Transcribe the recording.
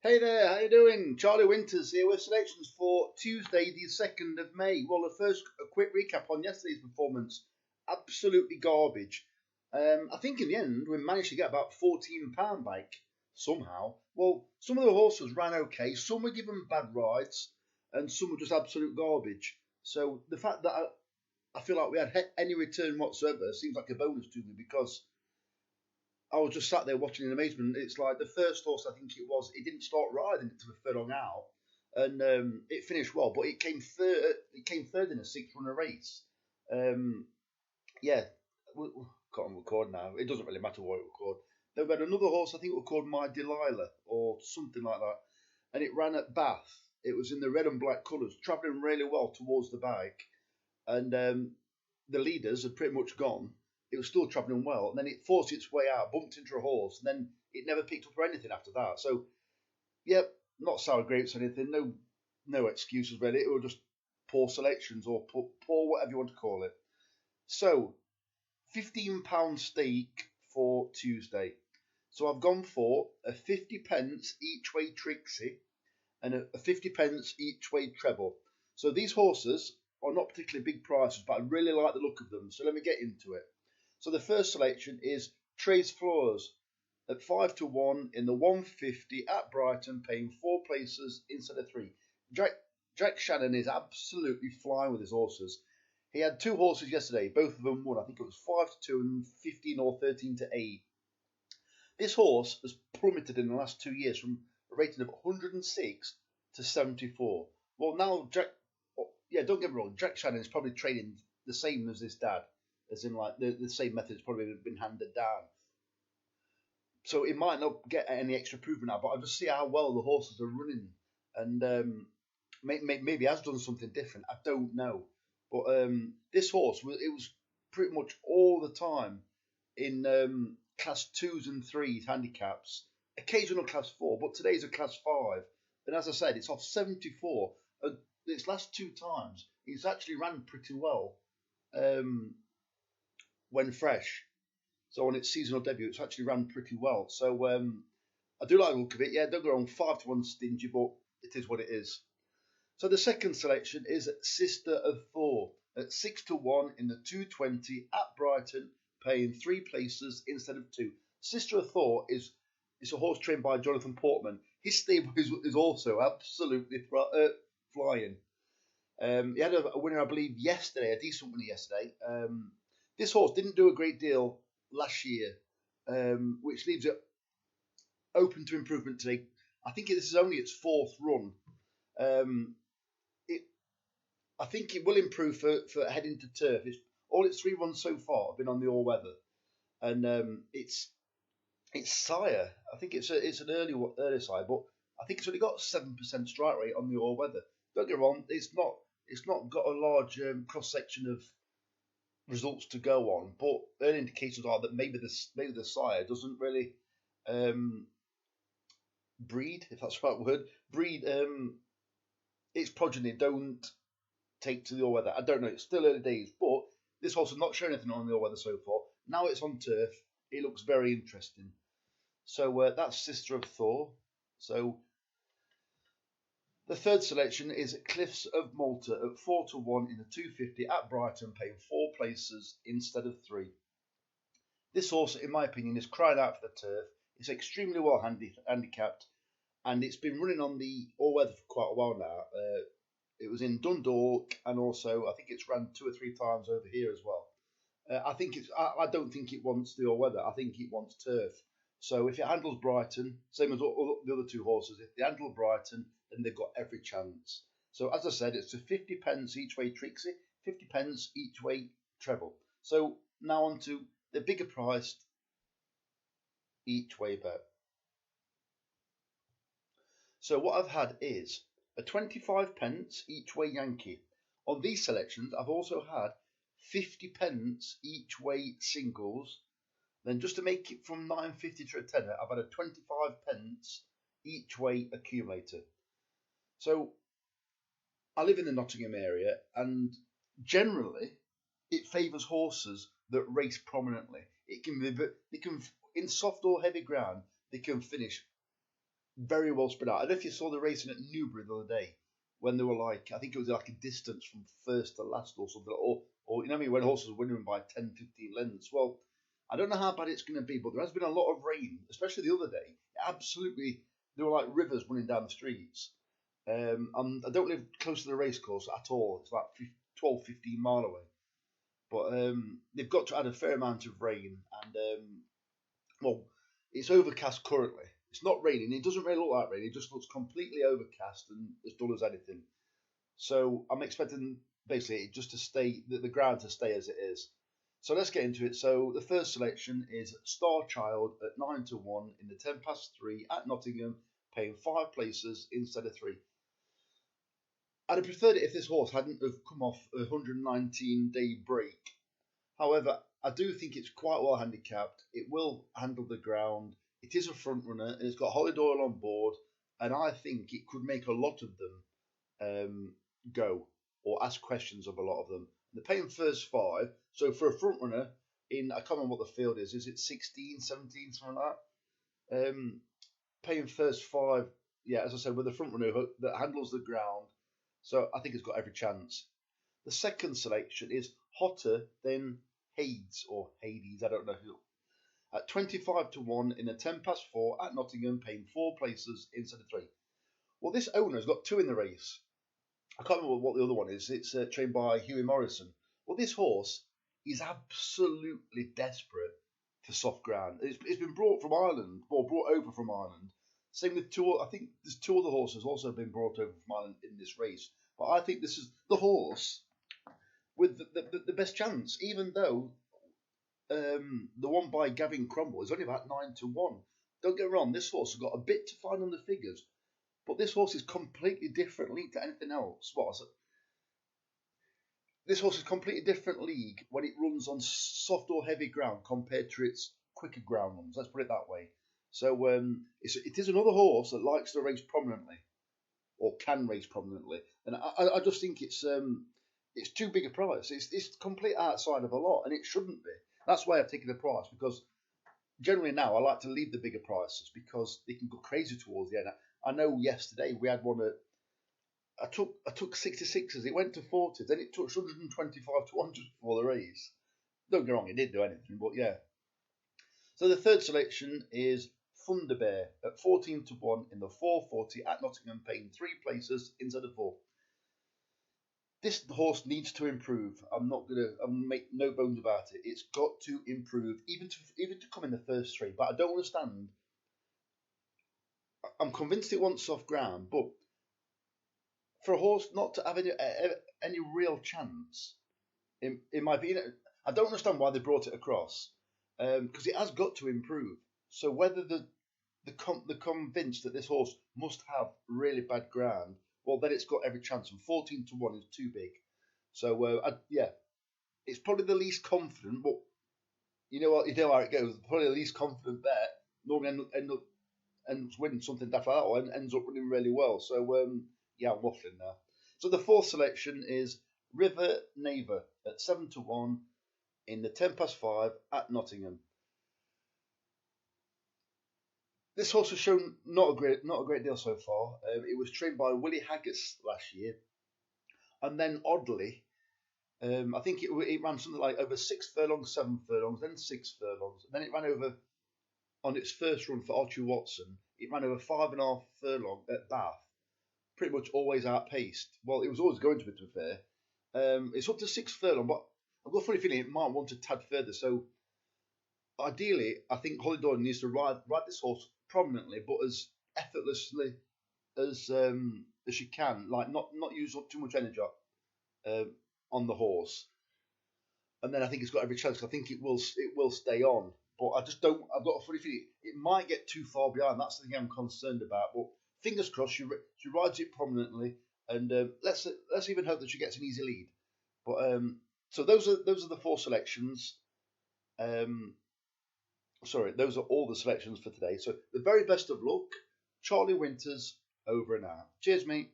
Hey there, how you doing? Charlie Winters here with selections for Tuesday, the 2nd of May. Well, first, a quick recap on yesterday's performance. Absolutely garbage. I think in the end, we managed to get about £14 back somehow. Well, some of the horses ran okay, some were given bad rides, and some were just absolute garbage. So the fact that I feel like we had any return whatsoever seems like a bonus to me because I was just sat there watching in amazement. It's like the first horse, I think it was, it didn't start riding until a furlong out, and it finished well, but it came third. It came third in a six-runner race. Um, yeah, we can't record now. It doesn't really matter what it record. Then we had another horse, I think it was called My Delilah or something like that, and it ran at Bath. It was in the red and black colours, travelling really well towards the bike, and the leaders had pretty much gone. It was still travelling well, and then it forced its way out, bumped into a horse, and then it never picked up or anything after that. So, yep, not sour grapes or anything. No excuses really. It were just poor selections or poor whatever you want to call it. So, £15 stake for Tuesday. So I've gone for a 50 pence each way Trixie and a 50 pence each way treble. So these horses are not particularly big prices, but I really like the look of them. So let me get into it. So the first selection is Trace Floors at 5 to 1 in the 150 at Brighton, paying four places instead of three. Jack Shannon is absolutely flying with his horses. He had two horses yesterday, both of them won. I think it was 5 to 2 and 15 or 13 to 8. This horse has plummeted in the last 2 years from a rating of 106 to 74. Well, now yeah, don't get me wrong, Jack Shannon is probably training the same as his dad, as in like the same method's probably been handed down. So it might not get any extra improvement now, but I'll just see how well the horses are running, and maybe has done something different. I don't know, but this horse it was pretty much all the time in class twos and threes handicaps, occasional class four, but today's a class five. And as I said, it's off 74. And its last two times, it's actually ran pretty well um, when fresh. So on its seasonal debut, it's actually ran pretty well. So I do like the look of it. Yeah, don't go on 5 to 1 stingy, but it is what it is. So the second selection is Sister of Thor at 6 to 1 in the 220 at Brighton, paying three places instead of two. Sister of Thor is a horse trained by Jonathan Portman. His stable is also absolutely flying. He had a winner, I believe, yesterday, a decent winner yesterday. This horse didn't do a great deal last year, which leaves it open to improvement today. I think this is only its fourth run. I think it will improve for heading to turf. All its three runs so far have been on the all weather, and it's sire. I think it's an early sire, but I think it's only got 7% strike rate on the all weather. Don't get me wrong, it's not got a large cross section of results to go on, but early indications are that maybe the sire doesn't really breed, if that's the right word, breed its progeny don't take to the all weather. I don't know, it's still early days, but this horse has not shown anything on the all weather so far. Now it's on turf, it looks very interesting. So that's Sister of Thor. So the third selection is Cliffs of Malta at 4 to 1 in the 250 at Brighton, paying four places instead of three. This horse, in my opinion, is crying out for the turf. It's extremely well handicapped, and it's been running on the all weather for quite a while now. It was in Dundalk, and also I think it's ran two or three times over here as well. I don't think it wants the all weather. I think it wants turf. So if it handles Brighton, same as all the other two horses, if they handle Brighton, then they've got every chance. So as I said, it's a 50 pence each way Trixie, 50 pence each way treble. So now on to the bigger priced each way bet. So what I've had is a 25 pence each way Yankee. On these selections, I've also had 50 pence each way singles. Then just to make it from 9.50 to a tenner, I've had a 25 pence each way accumulator. So I live in the Nottingham area, and generally it favours horses that race prominently. They can in soft or heavy ground, they can finish very well spread out. I don't know if you saw the racing at Newbury the other day when they were like, I think it was like a distance from first to last or something, or you know what I mean, when horses were winning by 10, 15 lengths. Well, I don't know how bad it's going to be, but there has been a lot of rain, especially the other day. Absolutely, there were like rivers running down the streets. I don't live close to the racecourse at all. It's about 12, 15 mile away. But they've got to add a fair amount of rain, and well, it's overcast currently. It's not raining. It doesn't really look like rain. It just looks completely overcast and as dull as anything. So I'm expecting basically just to stay, the ground to stay as it is. So let's get into it. So the first selection is Star Child at 9 to 1 in the 10 past 3 at Nottingham, paying 5 places instead of 3. I'd have preferred it if this horse hadn't have come off a 119-day break. However, I do think it's quite well handicapped. It will handle the ground. It is a front runner, and it's got Holly Doyle on board, and I think it could make a lot of them go or ask questions of a lot of them. They're paying first 5, so for a front runner in, I can't remember what the field is it 16, 17, something like that? Paying first 5, yeah, as I said, with a front runner that handles the ground, so I think it's got every chance. The second selection is Hotter Than Hades, or Hades, I don't know who. At 25 to 1 in a 10 past 4 at Nottingham, paying 4 places instead of 3. Well, this owner's got 2 in the race. I can't remember what the other one is. It's trained by Huey Morrison. Well, this horse is absolutely desperate for soft ground. It's been brought from Ireland, or brought over from Ireland. Same with 2, I think there's 2 other horses also been brought over from Ireland in this race. But I think this is the horse with the best chance, even though the one by Gavin Cromwell is only about 9 to 1. Don't get me wrong, this horse has got a bit to find on the figures, but this horse is completely different league to anything else. This horse is completely different league when it runs on soft or heavy ground compared to its quicker ground runs. Let's put it that way. So it is another horse that likes to race prominently, or can race prominently, and I just think it's too big a price. It's complete outside of a lot, and it shouldn't be. That's why I've taken the price, because generally now I like to leave the bigger prices because they can go crazy towards the end. I know yesterday we had one at, I took 66s, it went to 40s, then it took 125 to 100 before the race. Don't get me wrong, it didn't do anything, but yeah. So the third selection is Thunder Bear at 14 to 1 in the 440 at Nottingham, paying 3 places instead of 4. This horse needs to improve. I'm make no bones about it. It's got to improve, even to come in the first 3. But I don't understand. I'm convinced it wants soft ground, but for a horse not to have any real chance, in my opinion, I don't understand why they brought it across. Because it has got to improve. So whether they're convinced that this horse must have really bad ground, well, then it's got every chance. And 14 to 1 is too big. So, yeah, it's probably the least confident, but you know what? You know how it goes. Probably the least confident bet normally ends up winning something daft like that, or ends up running really well. So, yeah, I'm waffling now. So the fourth selection is River Neighbour at 7 to 1 in the 10 past 5 at Nottingham. This horse has shown not a great deal so far. It was trained by Willie Haggis last year, and then oddly, I think it ran something like over 6 furlongs, 7 furlongs, then 6 furlongs, and then it ran over on its first run for Archie Watson. It ran over 5.5 furlong at Bath, pretty much always outpaced. Well, it was always going to be fair. It's up to 6 furlong, but I've got a funny feeling it might want a tad further. So ideally, I think Holly Doyle needs to ride this horse prominently, but as effortlessly as she can, like not use up too much energy on the horse, and then I think it's got every chance. I think it will stay on, but I just don't. I've got a funny feeling it might get too far behind. That's the thing I'm concerned about. But fingers crossed, she rides it prominently, and let's even hope that she gets an easy lead. But so those are the 4 selections. Sorry, those are all the selections for today. So the very best of luck. Charlie Winters, over and out. Cheers, mate.